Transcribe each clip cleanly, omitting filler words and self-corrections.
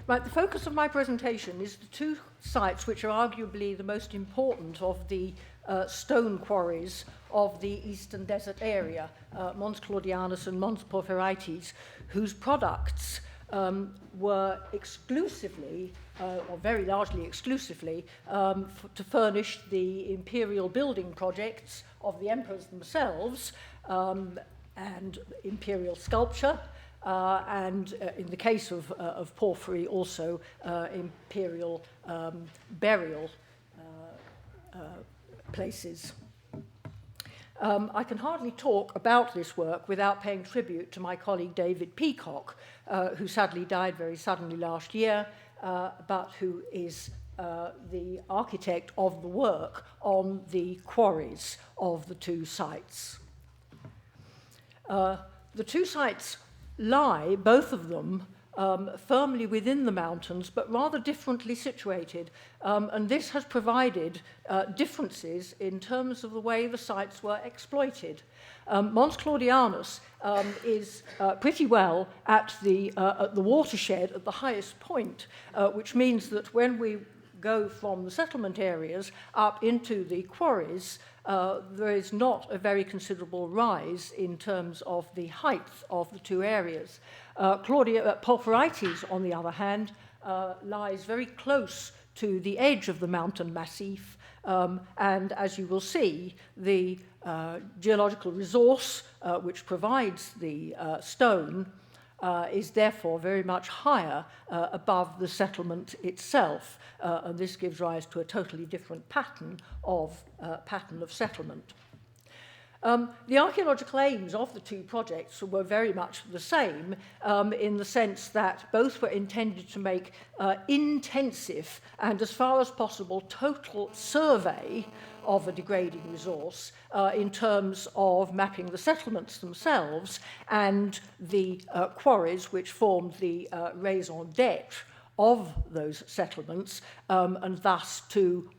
Right, the focus of my presentation is the two sites which are arguably the most important of the stone quarries of the eastern desert area, Mons Claudianus and Mons Porphyrites, whose products were exclusively, or very largely exclusively, to furnish the imperial building projects of the emperors themselves, and imperial sculpture, and in the case of porphyry, also imperial burial places. I can hardly talk about this work without paying tribute to my colleague David Peacock, who sadly died very suddenly last year, but who is the architect of the work on the quarries of the two sites. The two sites lie, both of them, firmly within the mountains, but rather differently situated. And this has provided differences in terms of the way the sites were exploited. Mons Claudianus is pretty well at the watershed at the highest point, which means that when we go from the settlement areas up into the quarries, there is not a very considerable rise in terms of the height of the two areas. Porphyrites, on the other hand, lies very close to the edge of the mountain massif, and as you will see, the geological resource which provides the stone is therefore very much higher above the settlement itself, and this gives rise to a totally different pattern of settlement. The archaeological aims of the two projects were very much the same, in the sense that both were intended to make intensive and, as far as possible, total survey of a degrading resource in terms of mapping the settlements themselves and the quarries which formed the raison d'etre of those settlements, and thus to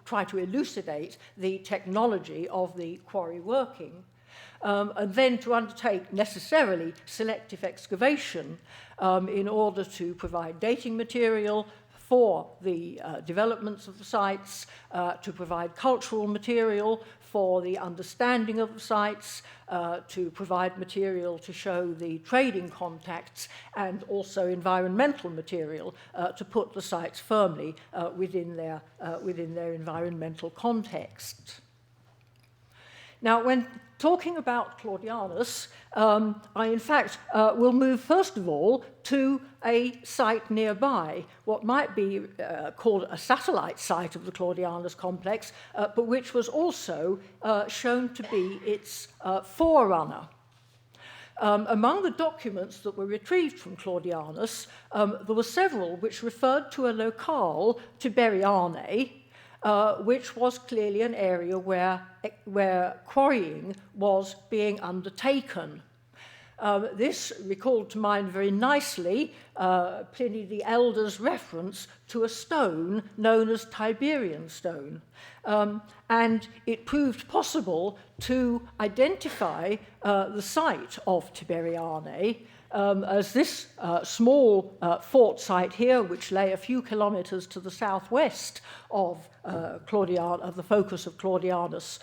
try to elucidate the technology of the quarry working, and then to undertake necessarily selective excavation in order to provide dating material for the developments of the sites, to provide cultural material for the understanding of the sites, to provide material to show the trading contacts, and also environmental material to put the sites firmly within their environmental context. Now, when talking about Claudianus, I in fact will move first of all to a site nearby, what might be called a satellite site of the Claudianus complex, but which was also shown to be its forerunner. Among the documents that were retrieved from Claudianus, there were several which referred to a locale, Tiberiane, which was clearly an area where quarrying was being undertaken. This recalled to mind very nicely Pliny the Elder's reference to a stone known as Tiberian stone. And it proved possible to identify the site of Tiberiane as this small fort site here, which lay a few kilometers to the southwest of the focus of Claudianus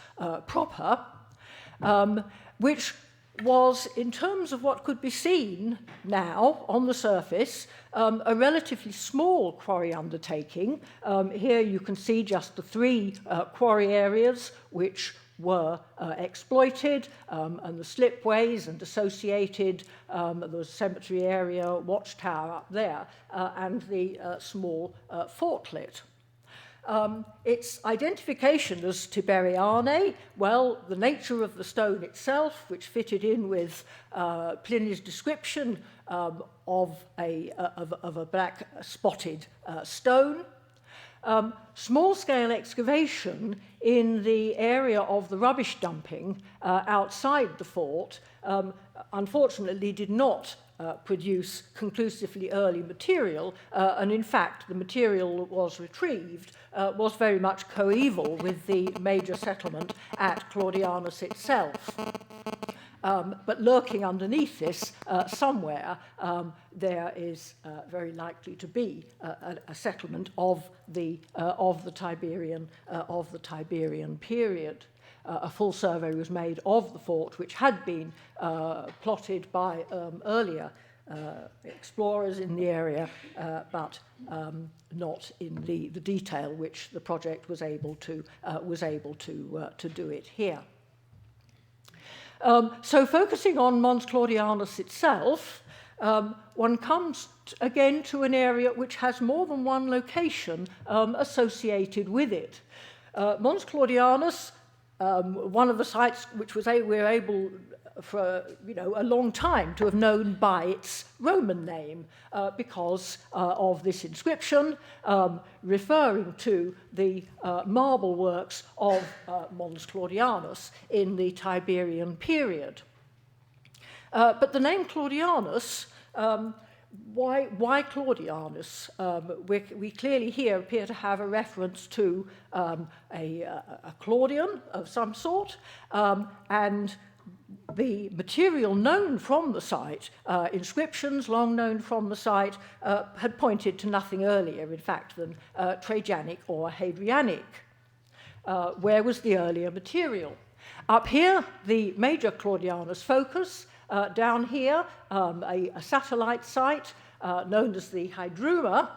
proper, which was, in terms of what could be seen now on the surface, a relatively small quarry undertaking. Here you can see just the three quarry areas which were exploited, and the slipways and associated, there was a cemetery area, watchtower up there, and the small fortlet. Its identification as Tiberiane, well, the nature of the stone itself, which fitted in with Pliny's description of a black spotted stone. Small-scale excavation in the area of the rubbish dumping outside the fort unfortunately did not produce conclusively early material, and in fact the material that was retrieved was very much coeval with the major settlement at Claudianus itself. but lurking underneath this somewhere, there is very likely to be a settlement of the Tiberian period. A full survey was made of the fort, which had been plotted by earlier explorers in the area, but not in the detail which the project was able to do it here. So focusing on Mons Claudianus itself, one comes again to an area which has more than one location associated with it. Mons Claudianus, one of the sites which we were able for a long time to have known by its Roman name because of this inscription referring to the marble works of Mons Claudianus in the Tiberian period. But the name Claudianus, why Claudianus? We clearly here appear to have a reference to a Claudian of some sort, and the material known from the site, inscriptions long known from the site, had pointed to nothing earlier, in fact, than Trajanic or Hadrianic. Where was the earlier material? Up here, the major Claudianus focus. Down here, a satellite site known as the Hydruma,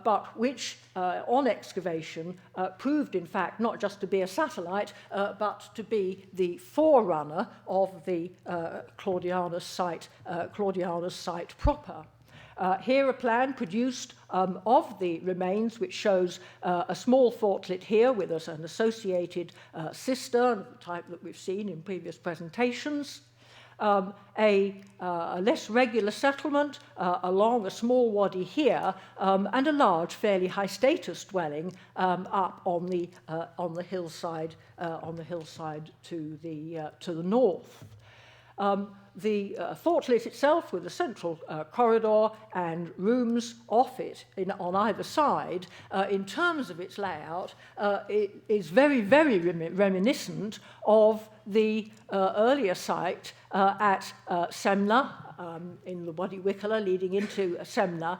but which on excavation proved in fact not just to be a satellite but to be the forerunner of the Claudianus site proper. Here a plan produced of the remains which shows a small fortlet here with an associated cistern, the type that we've seen in previous presentations. A less regular settlement along a small wadi here, and a large, fairly high-status dwelling up on the hillside to the north. The fortlet itself, with a central corridor and rooms off it on either side, in terms of its layout, it is very, very reminiscent of the earlier site at Semna, in the Wadi Wickala leading into Semna,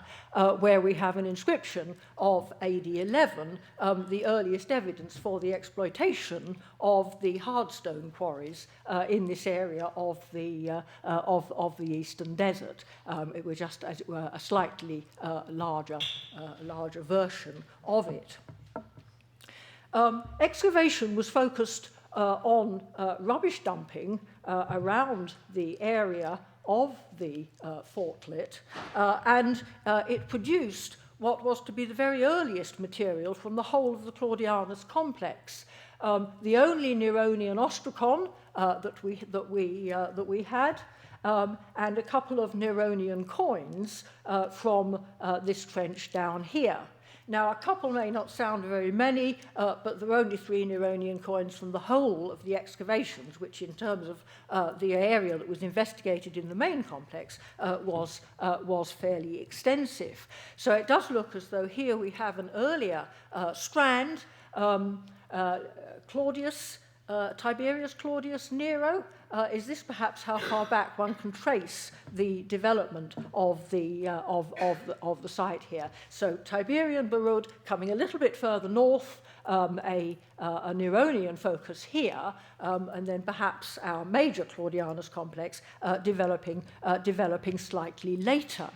where we have an inscription of AD 11, the earliest evidence for the exploitation of the hardstone quarries in this area of the Eastern Desert. It was just, as it were, a slightly larger version of it. Excavation was focused on rubbish dumping around the area of the fortlet, and it produced what was to be the very earliest material from the whole of the Claudianus complex. The only Neronian ostracon that we had, and a couple of Neronian coins from this trench down here. Now, a couple may not sound very many, but there are only 3 Neronian coins from the whole of the excavations, which in terms of the area that was investigated in the main complex was fairly extensive. So it does look as though here we have an earlier strand, Tiberius Claudius Nero. Is this perhaps how far back one can trace the development of the site here? So Tiberian Barud coming a little bit further north, a Neronian focus here, and then perhaps our major Claudianus complex developing slightly later.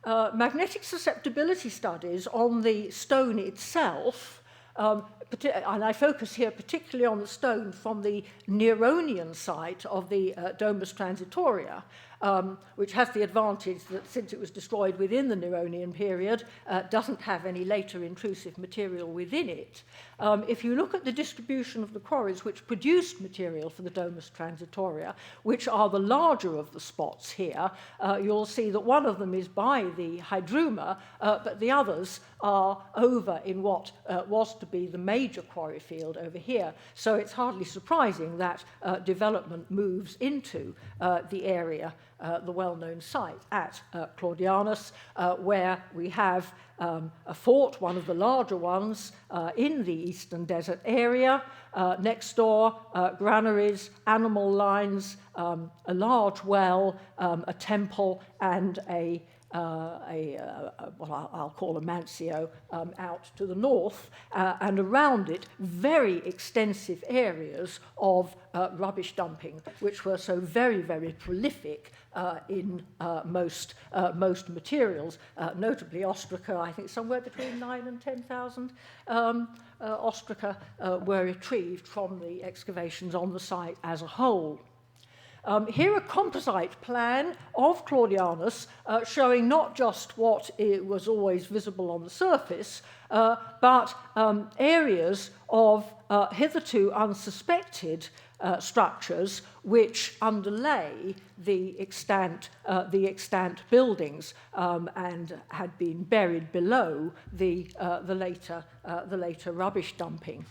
Magnetic susceptibility studies on the stone itself, and I focus here particularly on the stone from the Neronian site of the Domus Transitoria, which has the advantage that since it was destroyed within the Neronian period, doesn't have any later intrusive material within it. If you look at the distribution of the quarries which produced material for the Domus Transitoria, which are the larger of the spots here, you'll see that one of them is by the Hydruma, but the others are over in what was to be the major quarry field over here. So it's hardly surprising that development moves into the area the well-known site at Claudianus, where we have a fort, one of the larger ones, in the eastern desert area. Next door, granaries, animal lines, a large well, a temple, and what I'll call a mansio out to the north, and around it very extensive areas of rubbish dumping, which were so very, very prolific in most materials, notably ostraca. I think somewhere between 9,000 and 10,000 ostraca were retrieved from the excavations on the site as a whole. Here a composite plan of Claudianus showing not just what was always visible on the surface, but areas of hitherto unsuspected structures which underlay the extant buildings and had been buried below the later rubbish dumping.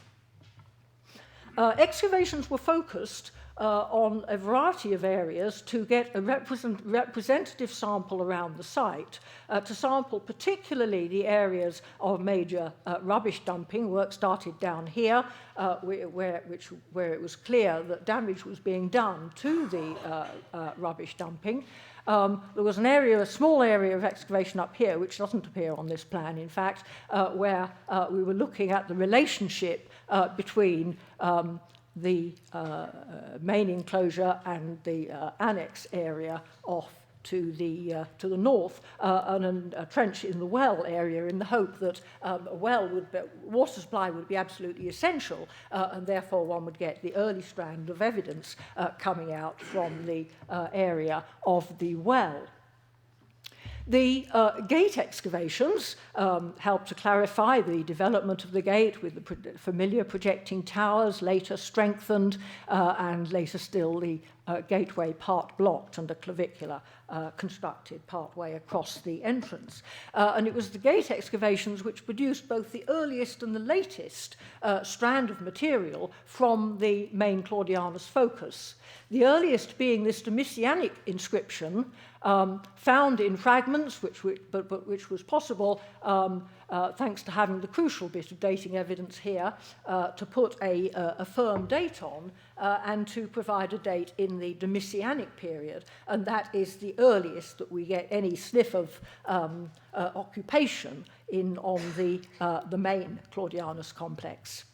Excavations were focused on a variety of areas to get a representative sample around the site, to sample particularly the areas of major rubbish dumping. Work started down here, where it was clear that damage was being done to the rubbish dumping. There was a small area of excavation up here, which doesn't appear on this plan, in fact, where we were looking at the relationship between the main enclosure and the annex area off to the north, and a trench in the well area, in the hope that water supply would be absolutely essential, and therefore one would get the early strand of evidence coming out from the area of the well. The gate excavations helped to clarify the development of the gate with the familiar projecting towers, later strengthened, and later still the gateway part blocked and a clavicular constructed part way across the entrance. And it was the gate excavations which produced both the earliest and the latest strand of material from the main Claudianus focus. The earliest being this Domitianic inscription, found in fragments, which was possible thanks to having the crucial bit of dating evidence here to put a firm date on and to provide a date in the Domitianic period, and that is the earliest that we get any sniff of occupation on the main Claudianus complex.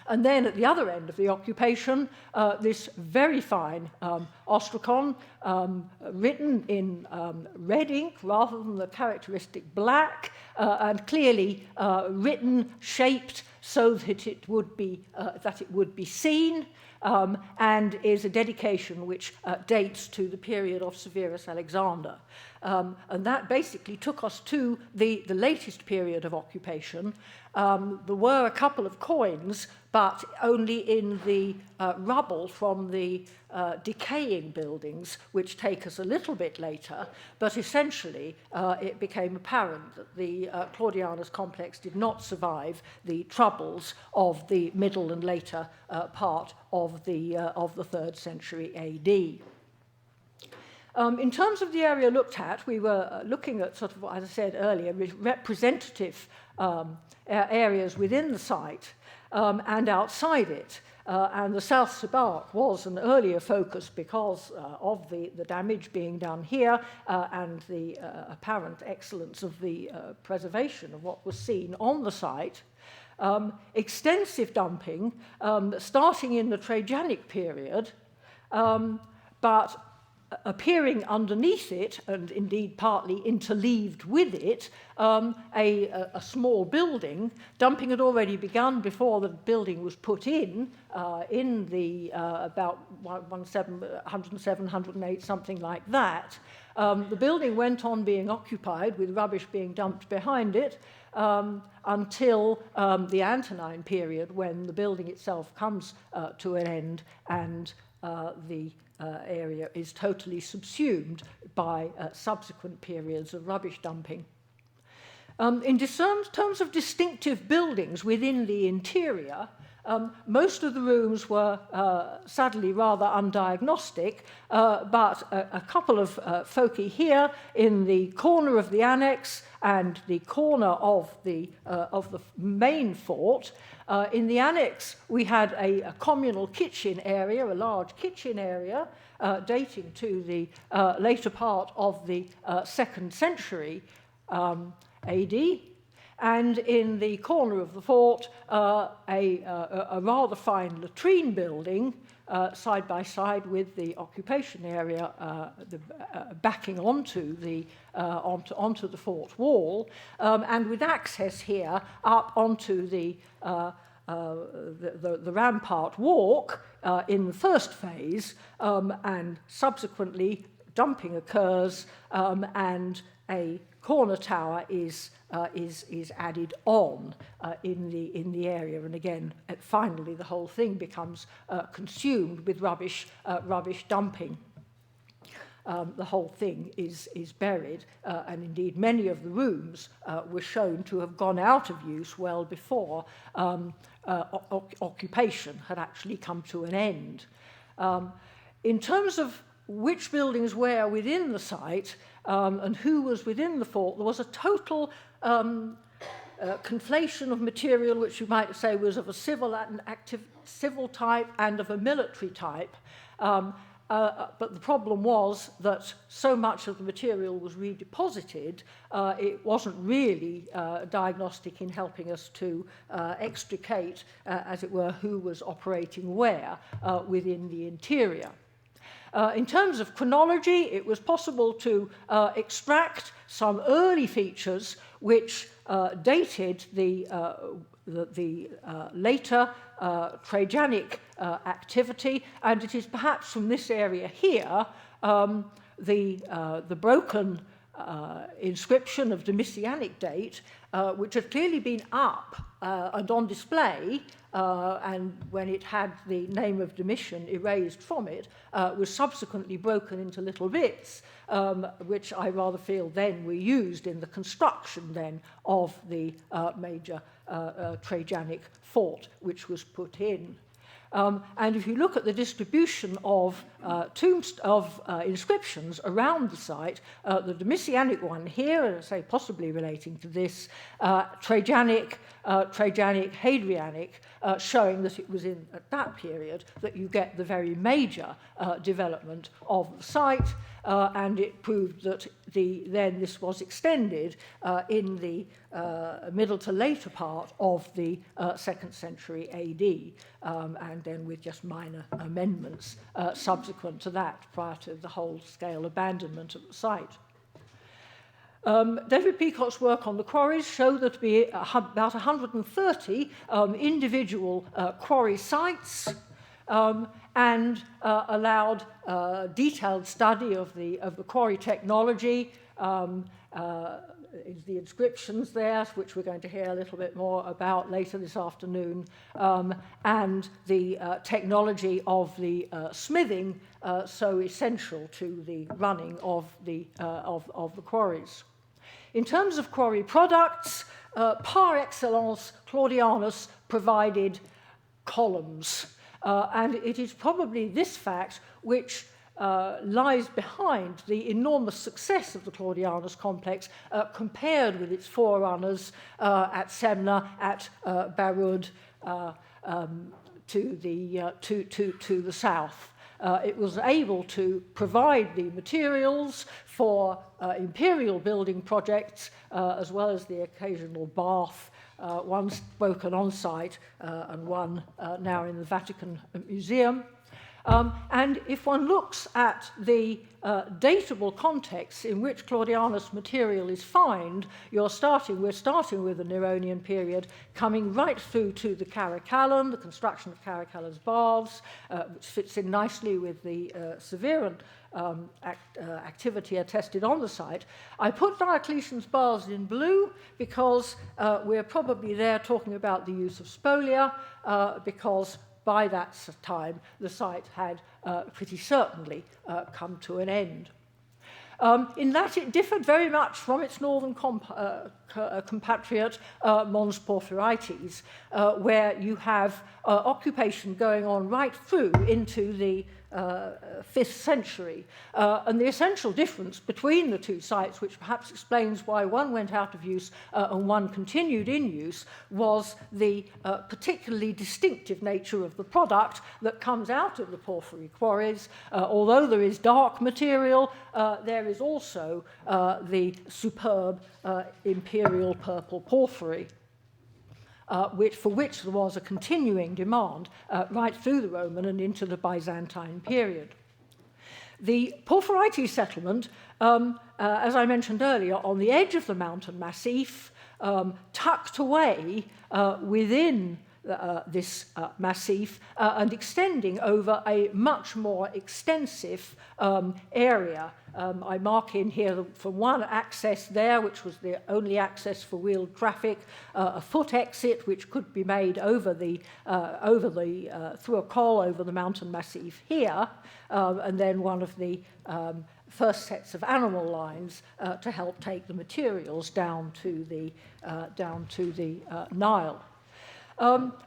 And then at the other end of the occupation, this very fine ostracon, written in red ink rather than the characteristic black, and clearly written, shaped so that it would be seen, and is a dedication which dates to the period of Severus Alexander. And that basically took us to the latest period of occupation. There were a couple of coins, but only in the rubble from the decaying buildings, which take us a little bit later. But essentially, it became apparent that the Claudianus complex did not survive the troubles of the middle and later part of the 3rd century AD. In terms of the area looked at, we were looking at sort of, as I said earlier, representative areas within the site and outside it. And the South Sabark was an earlier focus because of the damage being done here and the apparent excellence of the preservation of what was seen on the site. Extensive dumping starting in the Trajanic period, but appearing underneath it, and indeed partly interleaved with it, a small building. Dumping had already begun before the building was put in the about 107, 108, something like that. The building went on being occupied with rubbish being dumped behind it until the Antonine period, when the building itself comes to an end and the area is totally subsumed by subsequent periods of rubbish dumping. In terms of distinctive buildings within the interior, Most of the rooms were sadly rather undiagnostic, but a couple of foci here in the corner of the annex and the corner of the main fort. In the annex, we had a communal kitchen area, a large kitchen area, dating to the later part of the 2nd century AD. And in the corner of the fort, a rather fine latrine building, side by side with the occupation area, backing onto the fort wall, and with access here up onto the rampart walk in the first phase, and subsequently dumping occurs, and a corner tower is added on in the area, and again, finally, the whole thing becomes consumed with rubbish dumping. The whole thing is buried, and indeed many of the rooms were shown to have gone out of use well before occupation had actually come to an end. In terms of which buildings were within the site and who was within the fort, there was a total conflation of material which you might say was of a civil type and of a military type. But the problem was that so much of the material was redeposited, it wasn't really diagnostic in helping us to extricate, as it were, who was operating where within the interior. In terms of chronology, it was possible to extract some early features which dated the later Trajanic activity, and it is perhaps from this area here the broken inscription of Domitianic date, which had clearly been up and on display, and when it had the name of Domitian erased from it, was subsequently broken into little bits, which I rather feel then were used in the construction then of the major Trajanic fort, which was put in. And if you look at the distribution of inscriptions around the site, the Domitianic one here, as I say, possibly relating to this, Trajanic, Hadrianic, showing that it was in at that period that you get the very major development of the site, and it proved that then this was extended in the middle to later part of the 2nd century AD, and then with just minor amendments subsequent to that, prior to the whole-scale abandonment of the site. David Peacock's work on the quarries showed there to be about 130 individual quarry sites, and allowed detailed study of the quarry technology. Is the inscriptions there, which we're going to hear a little bit more about later this afternoon, and the technology of the smithing, so essential to the running of the quarries. In terms of quarry products, par excellence, Claudianus provided columns, and it is probably this fact which lies behind the enormous success of the Claudianus complex compared with its forerunners at Semna, at Barud, to the south. It was able to provide the materials for imperial building projects, as well as the occasional bath, one spoken on site and one now in the Vatican Museum. And if one looks at the datable context in which Claudianus material is found, we're starting with the Neronian period, coming right through to the Caracallan, the construction of Caracallan's baths, which fits in nicely with the Severan activity attested on the site. I put Diocletian's baths in blue because we're probably there talking about the use of spolia, because by that time, the site had pretty certainly come to an end. in that it differed very much from its northern compatriot, Mons Porphyrites, where you have occupation going on right through into the 5th century. And the essential difference between the two sites, which perhaps explains why one went out of use and one continued in use, was the particularly distinctive nature of the product that comes out of the porphyry quarries. Although there is dark material, there is also the superb imperial purple porphyry. For which there was a continuing demand right through the Roman and into the Byzantine period. The Porphyrites settlement, as I mentioned earlier, on the edge of the mountain massif, tucked away within this massif and extending over a much more extensive area. I mark in here from one access there, which was the only access for wheeled traffic, a foot exit which could be made over through a col over the mountain massif here, and then one of the first sets of animal lines to help take the materials down to the Nile.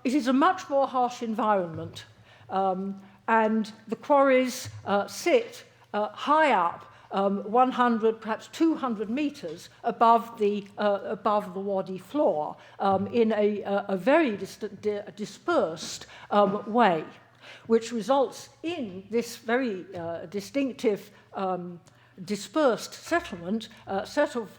It is a much more harsh environment, and the quarries sit high up, 100, perhaps 200 meters above the wadi floor, in a very dispersed way, which results in this very distinctive dispersed settlement, set of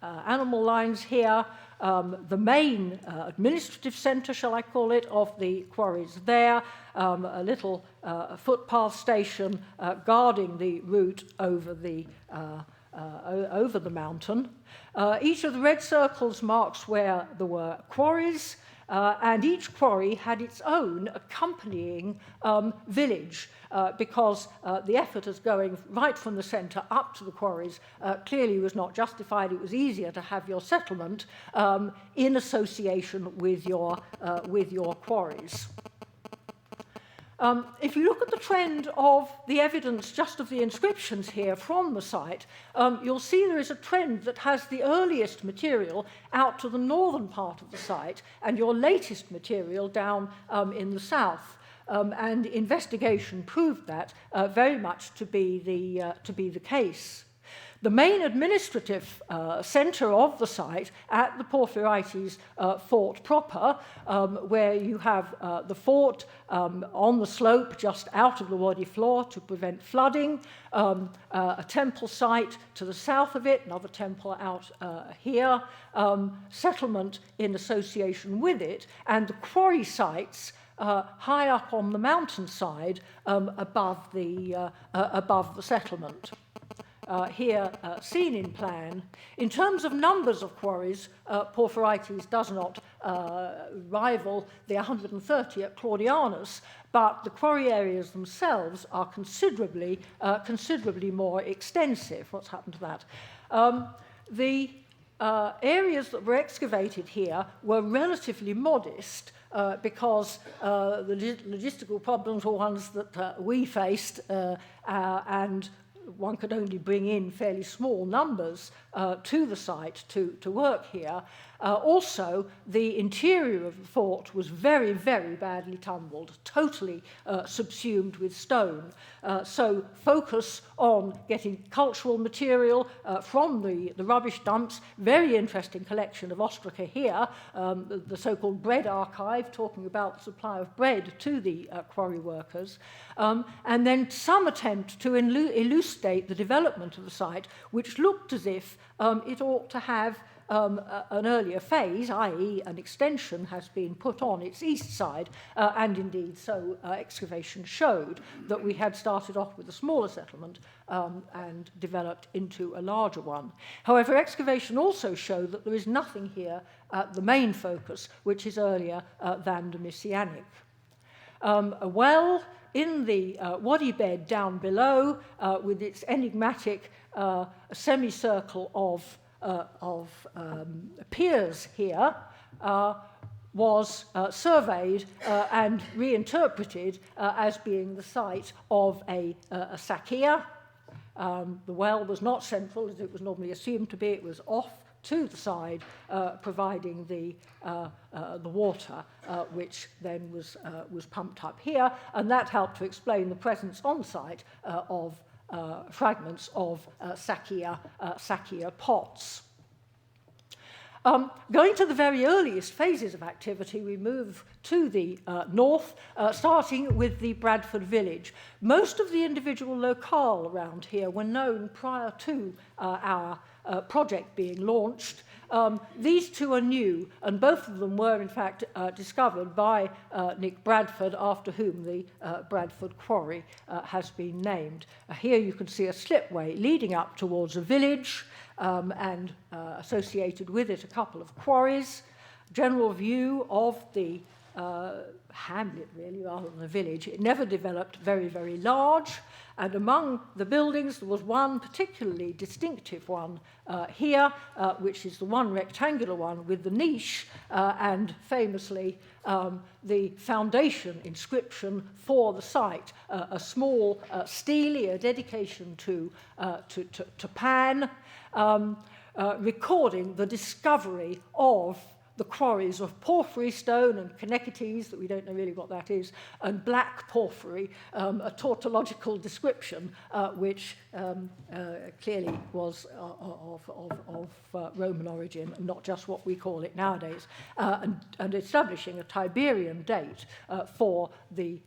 animal lines here, the main administrative centre, shall I call it, of the quarries there, a little footpath station guarding the route over the mountain. Each of the red circles marks where there were quarries, and each quarry had its own accompanying village, because the effort of going right from the centre up to the quarries clearly was not justified. It was easier to have your settlement in association with your quarries. If you look at the trend of the evidence just of the inscriptions here from the site, you'll see there is a trend that has the earliest material out to the northern part of the site and your latest material down in the south. And investigation proved that very much to be the case. The main administrative centre of the site at the Porphyrites fort proper, where you have the fort on the slope just out of the wadi floor to prevent flooding, a temple site to the south of it, another temple out here, settlement in association with it, and the quarry sites high up on the mountainside above the settlement. Here seen in plan. In terms of numbers of quarries, Porphyrites does not rival the 130 at Claudianus, but the quarry areas themselves are considerably more extensive. What's happened to that? The areas that were excavated here were relatively modest, because the logistical problems were ones that we faced, and one could only bring in fairly small numbers to the site to work here. Also, the interior of the fort was very, very badly tumbled, totally subsumed with stone. So focus on getting cultural material from the rubbish dumps. Very interesting collection of ostraca here, the so-called bread archive, talking about the supply of bread to the quarry workers. And then some attempt to elucidate the development of the site, which looked as if it ought to have an earlier phase, i.e. an extension has been put on its east side, and indeed so excavation showed that we had started off with a smaller settlement and developed into a larger one. However, excavation also showed that there is nothing here at the main focus, which is earlier than the Messianic. A well in the wadi bed down below, with its enigmatic semicircle of piers here, was surveyed and reinterpreted as being the site of a sakia. The well was not central, as it was normally assumed to be. It was off to the side, providing the water, which then was pumped up here, and that helped to explain the presence on site of fragments of sakia pots. Going to the very earliest phases of activity, we move to the north, starting with the Bradford village. Most of the individual locale around here were known prior to our project being launched. These two are new, and both of them were, in fact, discovered by Nick Bradford, after whom the Bradford Quarry has been named. Here you can see a slipway leading up towards a village, and associated with it a couple of quarries. General view of the hamlet, really, rather than a village. It never developed very, very large, and among the buildings there was one particularly distinctive one here, which is the one rectangular one with the niche, and famously the foundation inscription for the site, a small stele, a dedication to Pan, recording the discovery of the quarries of porphyry stone and connectites, that we don't know really what that is, and black porphyry, a tautological description which clearly was of Roman origin, and not just what we call it nowadays, and establishing a Tiberian date for the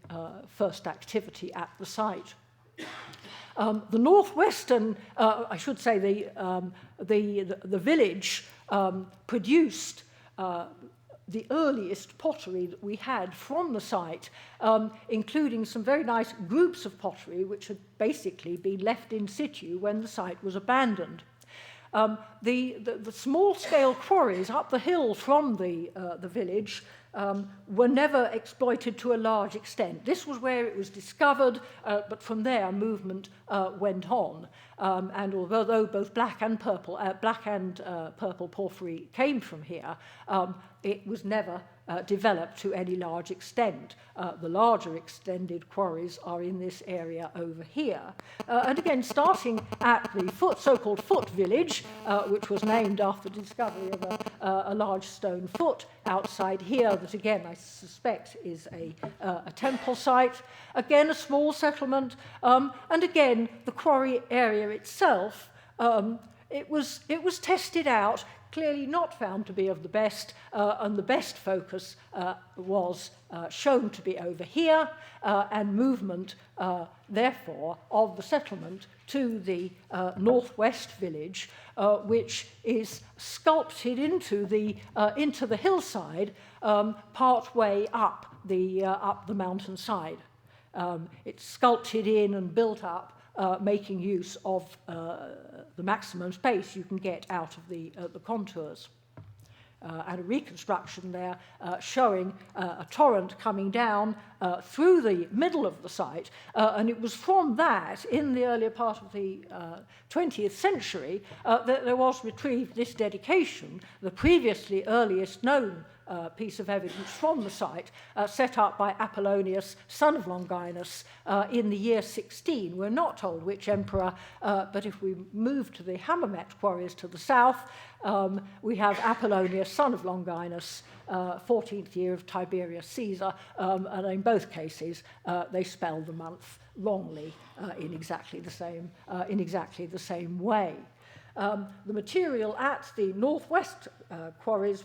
first activity at the site. The northwestern, I should say, the village produced the earliest pottery that we had from the site, including some very nice groups of pottery which had basically been left in situ when the site was abandoned. The small-scale quarries up the hill from the village were never exploited to a large extent. This was where it was discovered, but from there movement went on. And although both black and purple porphyry came from here, it was never developed to any large extent. The larger extended quarries are in this area over here. And again, starting at the so-called foot village, which was named after the discovery of a large stone foot outside here, that again I suspect is a temple site. Again, a small settlement, and again the quarry area itself. It was tested out, clearly not found to be of the best, and the best focus was shown to be over here, and movement, therefore, of the settlement to the northwest village, which is sculpted into the hillside, part way up the mountainside. It's sculpted in and built up, making use of the maximum space you can get out of the contours. And a reconstruction there showing a torrent coming down through the middle of the site. And it was from that, in the earlier part of the 20th century, that there was retrieved this dedication, the previously earliest known piece of evidence from the site, set up by Apollonius, son of Longinus, in the year 16. We're not told which emperor, but if we move to the Hammamet quarries to the south, we have Apollonius, son of Longinus, 14th year of Tiberius Caesar, and in both cases they spell the month wrongly in exactly the same way. The material at the northwest quarries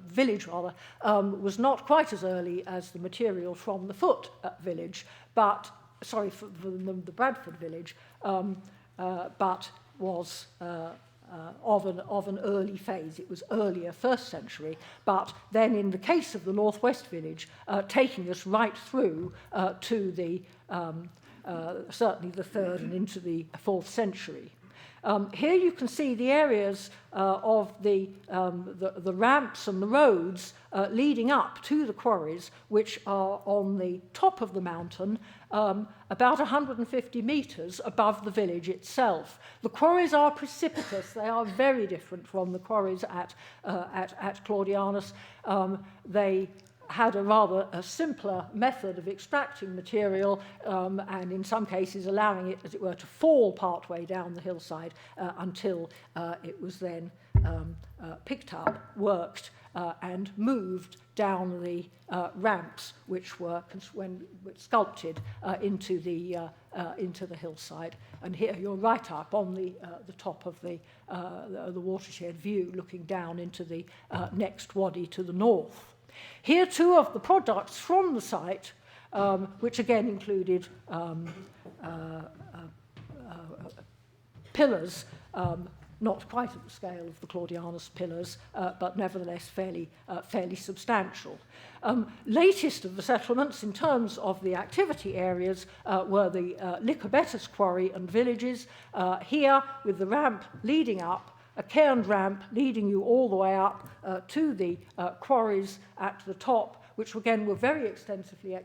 village was not quite as early as the material from the foot village, but from the Bradford village, but was of an early phase. It was earlier, 1st century, but then in the case of the northwest village, taking us right through to the certainly the 3rd and into the 4th century. Here you can see the areas of the ramps and the roads leading up to the quarries, which are on the top of the mountain, about 150 metres above the village itself. The quarries are precipitous. They are very different from the quarries at Claudianus. They had a rather simpler method of extracting material and in some cases allowing it, as it were, to fall partway down the hillside until it was then picked up, worked, and moved down the ramps, which were sculpted into the hillside. And here you're right up on the top of the watershed view, looking down into the next wadi to the north. Here, two of the products from the site, which again included pillars, not quite at the scale of the Claudianus pillars, but nevertheless fairly substantial. Latest of the settlements in terms of the activity areas were the Lycabettus quarry and villages, here with the ramp leading up, a cairned ramp leading you all the way up to the quarries at the top, which again were very extensively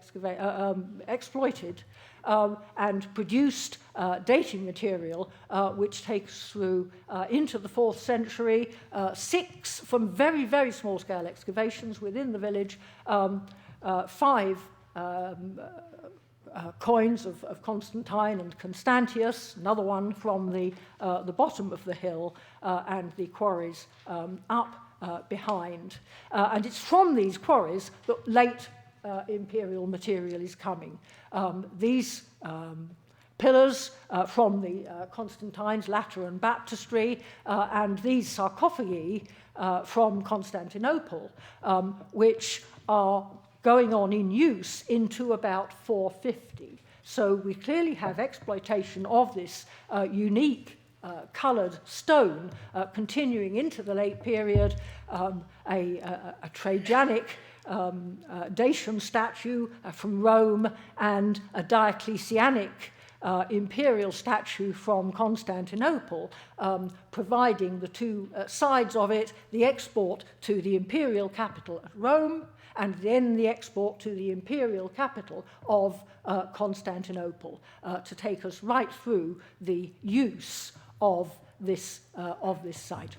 exploited and produced dating material, which takes through into the 4th century, 6 from very, very small-scale excavations within the village, 5 coins of Constantine and Constantius, another one from the bottom of the hill, and the quarries up behind. And it's from these quarries that late imperial material is coming. These pillars from the Constantine's Lateran baptistry and these sarcophagi from Constantinople, which are going on in use into about 450. So we clearly have exploitation of this unique coloured stone continuing into the late period, a Trajanic Dacian statue from Rome and a Diocletianic imperial statue from Constantinople, providing the two sides of it, the export to the imperial capital at Rome and then the export to the imperial capital of Constantinople, to take us right through the use of this site.